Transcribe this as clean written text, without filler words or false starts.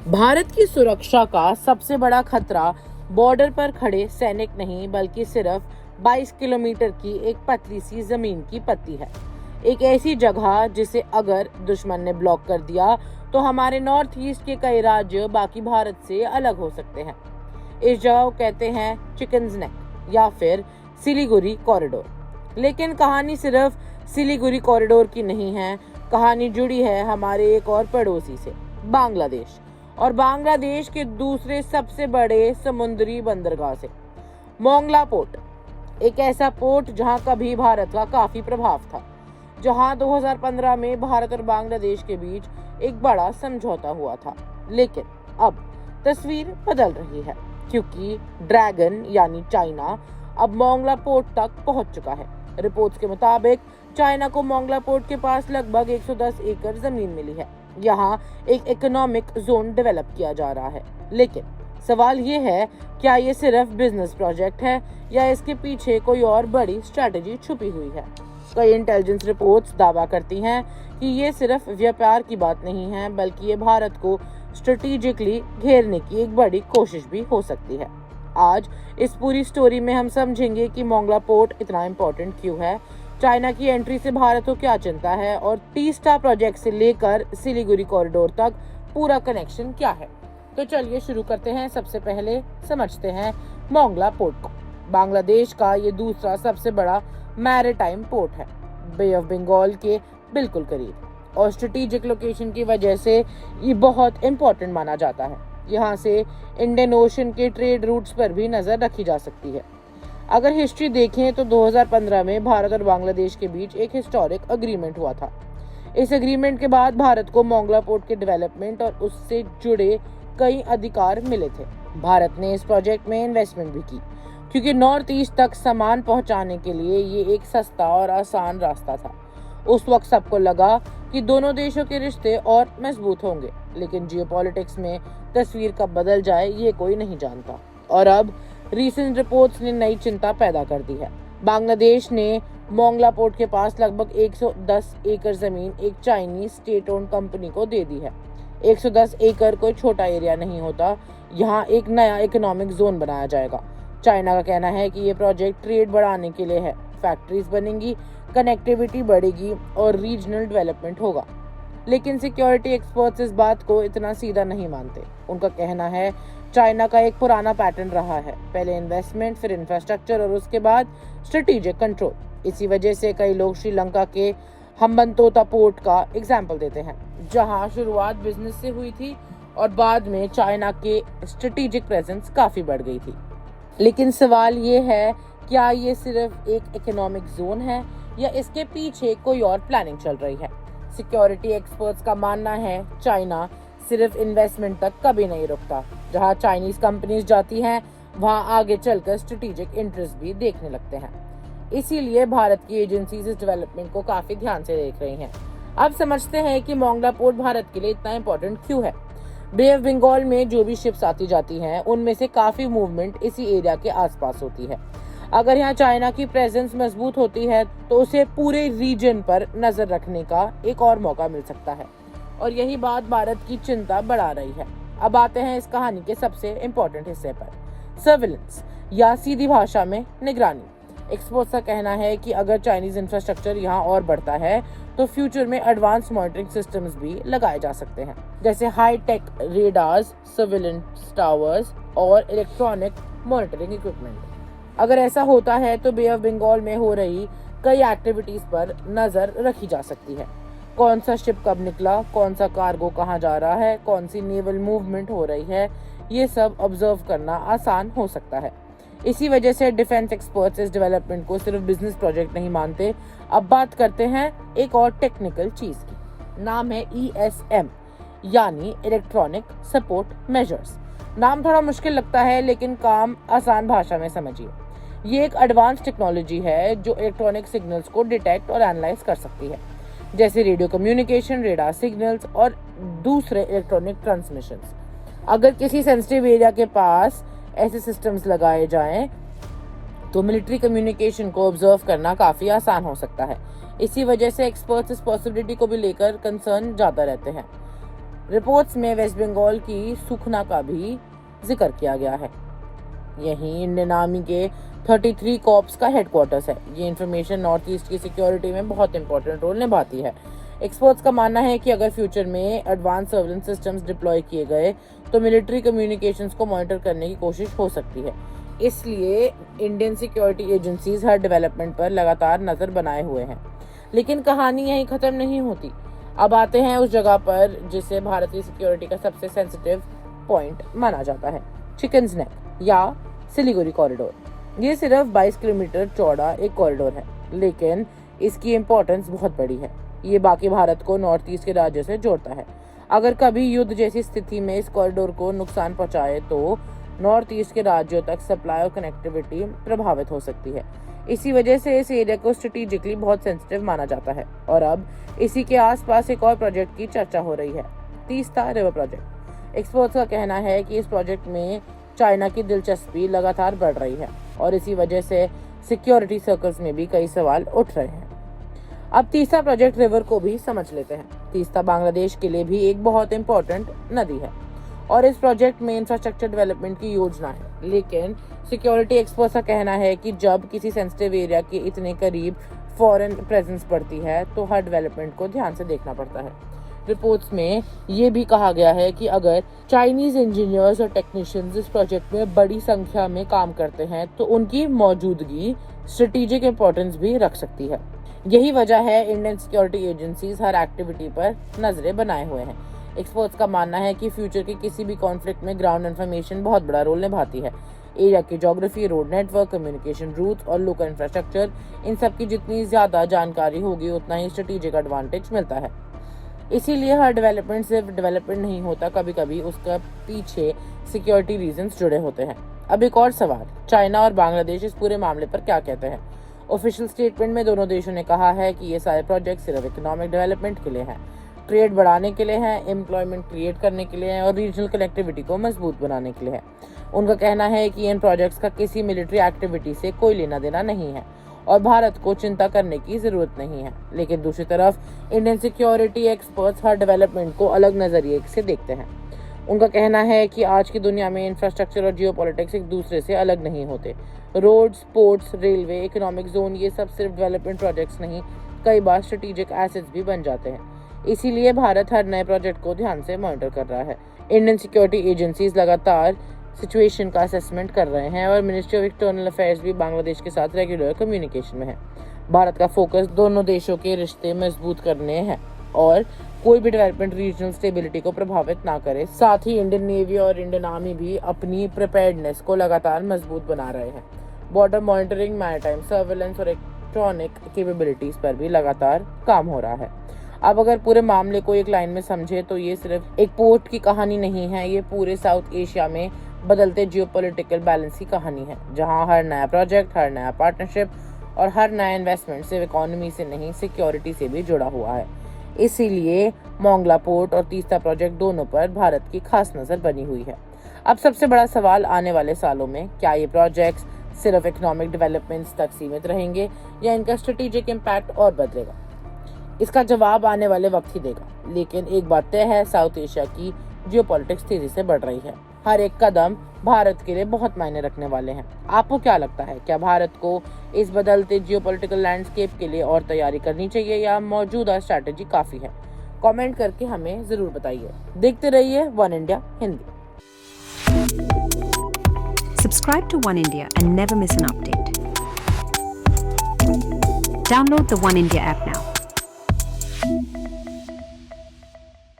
भारत की सुरक्षा का सबसे बड़ा खतरा बॉर्डर पर खड़े सैनिक नहीं बल्कि सिर्फ 22 किलोमीटर की एक पतली सी जमीन की पट्टी है। एक ऐसी जगह जिसे अगर दुश्मन ने ब्लॉक कर दिया तो हमारे नॉर्थ ईस्ट के कई राज्य बाकी भारत से अलग हो सकते हैं। इस जगह को कहते हैं चिकन्स नेक या फिर सिलीगुड़ी कॉरिडोर। लेकिन कहानी सिर्फ सिलीगुड़ी कॉरिडोर की नहीं है। कहानी जुड़ी है हमारे एक और पड़ोसी से, बांग्लादेश, और बांग्लादेश के दूसरे सबसे बड़े समुद्री बंदरगाह से, मोंगला पोर्ट। एक ऐसा पोर्ट जहां कभी भारत का काफी प्रभाव था, जहां 2015 में भारत और बांग्लादेश के बीच एक बड़ा समझौता हुआ था। लेकिन अब तस्वीर बदल रही है क्योंकि ड्रैगन यानी चाइना अब मोंगला पोर्ट तक पहुंच चुका है। रिपोर्ट्स के मुताबिक चाइना को मोंगला पोर्ट के पास लगभग 110 एकड़ जमीन मिली है। यहाँ एक इकोनॉमिक जोन डेवलप किया जा रहा है। लेकिन सवाल ये है, क्या ये सिर्फ बिजनेस प्रोजेक्ट है या इसके पीछे कोई और बड़ी स्ट्रेटेजी छुपी हुई है? कई इंटेलिजेंस रिपोर्ट्स दावा करती हैं कि ये सिर्फ व्यापार की बात नहीं है, बल्कि ये भारत को स्ट्रेटेजिकली घेरने की एक बड़ी कोशिश भी हो सकती है। आज इस पूरी स्टोरी में हम समझेंगे कि मोंगला पोर्ट इतना इम्पोर्टेंट क्यों है, चाइना की एंट्री से भारत को क्या चिंता है, और तीस्ता प्रोजेक्ट से लेकर सिलीगुड़ी कॉरिडोर तक पूरा कनेक्शन क्या है। तो चलिए शुरू करते हैं। सबसे पहले समझते हैं मोंगला पोर्ट को। बांग्लादेश का ये दूसरा सबसे बड़ा मैरीटाइम पोर्ट है, बे ऑफ बंगाल के बिल्कुल करीब, और स्ट्रेटेजिक लोकेशन की वजह से ये बहुत इम्पोर्टेंट माना जाता है। यहाँ से इंडियन ओशन के ट्रेड रूट्स पर भी नजर रखी जा सकती है। अगर हिस्ट्री देखें तो 2015 में भारत और बांग्लादेश के बीच एक हिस्टोरिक अग्रीमेंट हुआ था। इस एग्रीमेंट के बाद भारत को मोंगला पोर्ट के डेवलपमेंट और उससे जुड़े कई अधिकार मिले थे। भारत ने इस प्रोजेक्ट में इन्वेस्टमेंट भी की क्योंकि नॉर्थ ईस्ट तक सामान पहुंचाने के लिए ये एक सस्ता और आसान रास्ता था। उस वक्त सबको लगा कि दोनों देशों के रिश्ते और मजबूत होंगे, लेकिन जियोपॉलिटिक्स में तस्वीर कब बदल जाए ये कोई नहीं जानता। और अब रीसेंट रिपोर्ट्स ने नई चिंता पैदा कर दी है। बांग्लादेश ने मोंगला पोर्ट के पास लगभग 110 एकड़ जमीन एक चाइनीज स्टेट ओन्ड कंपनी को दे दी है। 110 एकड़ कोई छोटा एरिया नहीं होता। यहाँ एक नया इकोनॉमिक जोन बनाया जाएगा। चाइना का कहना है कि ये प्रोजेक्ट ट्रेड बढ़ाने के लिए है, फैक्ट्रीज बनेंगी, कनेक्टिविटी बढ़ेगी और रीजनल डेवलपमेंट होगा। लेकिन सिक्योरिटी एक्सपर्ट्स इस बात को इतना सीधा नहीं मानते। उनका कहना है चाइना का एक पुराना पैटर्न रहा है, पहले इन्वेस्टमेंट, फिर इंफ्रास्ट्रक्चर और उसके बाद स्ट्रेटेजिक कंट्रोल। इसी वजह से कई लोग श्रीलंका के हम्बनतोता पोर्ट का एग्जाम्पल देते हैं, जहां शुरुआत बिजनेस से हुई थी और बाद में चाइना के स्ट्रेटेजिक प्रेजेंस काफी बढ़ गई थी। लेकिन सवाल ये है, क्या ये सिर्फ एक इकोनॉमिक जोन है या इसके पीछे कोई और प्लानिंग चल रही है? सिक्योरिटी एक्सपर्ट्स का मानना है चाइना सिर्फ इन्वेस्टमेंट तक कभी नहीं रुकता। जहां चाइनीज कंपनीज जाती हैं वहां आगे चलकर स्ट्रेटेजिक इंटरेस्ट भी देखने लगते हैं। इसीलिए भारत की एजेंसीज इस डेवलपमेंट को काफी ध्यान से देख रही हैं। अब समझते हैं कि मोंगला पोर्ट भारत के लिए इतना इम्पोर्टेंट क्यों है। बे ऑफ बंगाल में जो भी शिप्स आती जाती हैं उनमें से काफी मूवमेंट इसी एरिया के आसपास होती है। अगर यहाँ चाइना की प्रेजेंस मजबूत होती है तो उसे पूरे रीजन पर नजर रखने का एक और मौका मिल सकता है, और यही बात भारत की चिंता बढ़ा रही है। अब आते हैं इस कहानी के सबसे इम्पोर्टेंट हिस्से पर, सर्विलेंस या सीधी भाषा में निगरानी। एक्सपर्ट्स का कहना है कि अगर चाइनीज इंफ्रास्ट्रक्चर यहाँ और बढ़ता है तो फ्यूचर में एडवांस मॉनिटरिंग सिस्टम्स भी लगाए जा सकते हैं, जैसे high tech radars, surveillance towers और इलेक्ट्रॉनिक मॉनिटरिंग इक्विपमेंट। अगर ऐसा होता है तो बे ऑफ बंगाल में हो रही कई एक्टिविटीज पर नजर रखी जा सकती है। कौन सा शिप कब निकला, कौन सा कार्गो कहाँ जा रहा है, कौन सी नेवल मूवमेंट हो रही है, ये सब ऑब्जर्व करना आसान हो सकता है। इसी वजह से डिफेंस एक्सपर्ट्स इस डेवलपमेंट को सिर्फ बिजनेस प्रोजेक्ट नहीं मानते। अब बात करते हैं एक और टेक्निकल चीज की। नाम है ESM यानी इलेक्ट्रॉनिक सपोर्ट मेजर्स। नाम थोड़ा मुश्किल लगता है लेकिन काम आसान भाषा में समझिए। ये एक एडवांस टेक्नोलॉजी है जो इलेक्ट्रॉनिक सिग्नल्स को डिटेक्ट और एनालाइज कर सकती है, जैसे रेडियो कम्युनिकेशन, रेडार सिग्नल्स और दूसरे इलेक्ट्रॉनिक ट्रांसमिशंस। अगर किसी सेंसिटिव एरिया के पास ऐसे सिस्टम्स लगाए जाएं तो मिलिट्री कम्युनिकेशन को ऑब्जर्व करना काफी आसान हो सकता है। इसी वजह से एक्सपर्ट्स इस पॉसिबिलिटी को भी लेकर कंसर्न ज्यादा रहते हैं। रिपोर्ट्स में वेस्ट बंगाल की सुखना का भी जिक्र किया गया है। यहीं इंडियन आर्मी के 33 कॉर्प्स का हेडक्वार्टर्स है। ये इंफॉर्मेशन नॉर्थ ईस्ट की सिक्योरिटी में बहुत इंपॉर्टेंट रोल निभाती है। एक्सपर्ट्स का मानना है कि अगर फ्यूचर में एडवांस सर्विलेंस सिस्टम्स डिप्लॉय किए गए तो मिलिट्री कम्युनिकेशंस को मॉनिटर करने की कोशिश हो सकती है। इसलिए इंडियन सिक्योरिटी एजेंसीज हर डेवलपमेंट पर लगातार नजर बनाए हुए हैं। लेकिन कहानी यहीं खत्म नहीं होती। अब आते हैं उस जगह पर जिसे भारतीय सिक्योरिटी का सबसे सेंसिटिव पॉइंट माना जाता है, चिकन्स नेक या सिलीगुड़ी कॉरिडोर। ये सिर्फ 22 किलोमीटर चौड़ा एक कॉरिडोर है, लेकिन इसकी इम्पोर्टेंस बहुत बड़ी है। ये बाकी भारत को नॉर्थ ईस्ट के राज्यों से जोड़ता है। अगर कभी युद्ध जैसी स्थिति में इस कॉरिडोर को नुकसान पहुंचाए तो नॉर्थ ईस्ट के राज्यों तक सप्लाई और कनेक्टिविटी प्रभावित हो सकती है। इसी वजह से इस एरिया को स्ट्रेटेजिकली बहुत सेंसिटिव माना जाता है। और अब इसी के आसपास एक और प्रोजेक्ट की चर्चा हो रही है, तीस्ता रिवर प्रोजेक्ट। एक्सपर्ट्स का कहना है कि इस प्रोजेक्ट में चाइना की दिलचस्पी लगातार बढ़ रही है और इसी वजह से सिक्योरिटी सर्कल्स में भी कई सवाल उठ रहे हैं। अब तीस्ता प्रोजेक्ट रिवर को भी समझ लेते हैं। तीस्ता बांग्लादेश के लिए भी एक बहुत इंपॉर्टेंट नदी है और इस प्रोजेक्ट में इंफ्रास्ट्रक्चर डेवलपमेंट की योजना है। लेकिन सिक्योरिटी एक्सपर्ट्स का कहना है कि जब किसी सेंसिटिव एरिया के इतने करीब फॉरेन प्रेजेंस बढ़ती है तो हर डेवलपमेंट को ध्यान से देखना पड़ता है। रिपोर्ट्स में ये भी कहा गया है कि अगर चाइनीज इंजीनियर्स और टेक्नीशियंस इस प्रोजेक्ट में बड़ी संख्या में काम करते हैं तो उनकी मौजूदगी स्ट्रेटेजिक इंपॉर्टेंस भी रख सकती है। यही वजह है इंडियन सिक्योरिटी एजेंसीज हर एक्टिविटी पर नजरें बनाए हुए हैं। एक्सपर्ट्स का मानना है कि फ्यूचर के किसी भी कॉन्फ्लिक्ट में ग्राउंड इन्फॉर्मेशन बहुत बड़ा रोल निभाती है। एरिया की geography, road network, communication route और लोकल इंफ्रास्ट्रक्चर, इन सब की जितनी ज्यादा जानकारी होगी उतना ही स्ट्रेटेजिक एडवांटेज मिलता है। इसीलिए हर डेवलपमेंट सिर्फ डेवलपमेंट नहीं होता, कभी कभी उसका पीछे सिक्योरिटी रीजंस जुड़े होते हैं। अब एक और सवाल, चाइना और बांग्लादेश इस पूरे मामले पर क्या कहते हैं? ऑफिशियल स्टेटमेंट में दोनों देशों ने कहा है कि ये सारे प्रोजेक्ट सिर्फ इकोनॉमिक डेवलपमेंट के लिए हैं, ट्रेड बढ़ाने के लिए हैं, एम्प्लॉयमेंट क्रिएट करने के लिए हैं और रीजनल कनेक्टिविटी को मजबूत बनाने के लिए है। उनका कहना है कि इन प्रोजेक्ट्स का किसी मिलिट्री एक्टिविटी से कोई लेना देना नहीं है और भारत को चिंता करने की जरूरत नहीं है। लेकिन दूसरी तरफ इंडियन सिक्योरिटी एक्सपर्ट्स हर डेवलपमेंट को अलग नजरिए से देखते हैं। उनका कहना है कि आज की दुनिया में इंफ्रास्ट्रक्चर और जियोपॉलिटिक्स एक दूसरे से अलग नहीं होते। Roads, ports, railway, economic zone, ये सब सिर्फ डेवलपमेंट प्रोजेक्ट्स नहीं, कई बार स्ट्रेटेजिक एसेट्स भी बन जाते हैं। इसीलिए भारत हर नए प्रोजेक्ट को ध्यान से मॉनिटर कर रहा है। इंडियन सिक्योरिटी एजेंसीज लगातार सिचुएशन का असेसमेंट कर रहे हैं और मिनिस्ट्री ऑफ एक्सटर्नल अफेयर्स भी बांग्लादेश के साथ रेगुलर कम्युनिकेशन में है। भारत का फोकस दोनों देशों के रिश्ते मजबूत करने हैं और कोई भी डेवलपमेंट रीजनल स्टेबिलिटी को प्रभावित ना करे। साथ ही इंडियन नेवी और इंडियन आर्मी भी अपनी प्रिपेयर्डनेस को लगातार मजबूत बना रहे हैं। बॉर्डर मॉनिटरिंग, मैरीटाइम सर्वेलेंस और इलेक्ट्रॉनिक कैपेबिलिटीज पर भी लगातार काम हो रहा है। अब अगर पूरे मामले को एक लाइन में समझे तो ये सिर्फ एक पोर्ट की कहानी नहीं है, ये पूरे साउथ एशिया में बदलते जियोपॉलिटिकल बैलेंस की कहानी है, जहां हर नया प्रोजेक्ट, हर नया पार्टनरशिप और हर नया इन्वेस्टमेंट सिर्फ इकोनॉमी से नहीं, सिक्योरिटी से भी जुड़ा हुआ है। इसीलिए मोंगला पोर्ट और तीस्ता प्रोजेक्ट दोनों पर भारत की खास नजर बनी हुई है। अब सबसे बड़ा सवाल आने वाले सालों में, क्या ये प्रोजेक्ट्स सिर्फ इकोनॉमिक डेवलपमेंट्स तक सीमित रहेंगे या इनका स्ट्रेटेजिक इम्पैक्ट और बदलेगा? इसका जवाब आने वाले वक्त ही देगा। लेकिन एक बात तय है, साउथ एशिया की जियोपॉलिटिक्स तेजी से बढ़ रही है। हर एक कदम भारत के लिए बहुत मायने रखने वाले हैं। आपको क्या लगता है, क्या भारत को इस बदलते जियोपॉलिटिकल लैंडस्केप के लिए और तैयारी करनी चाहिए या मौजूदा स्ट्रैटेजी काफी है? कमेंट करके हमें जरूर बताइए। देखते रहिए one India Hindi. Subscribe to One India and never miss an update. Download the One India app now.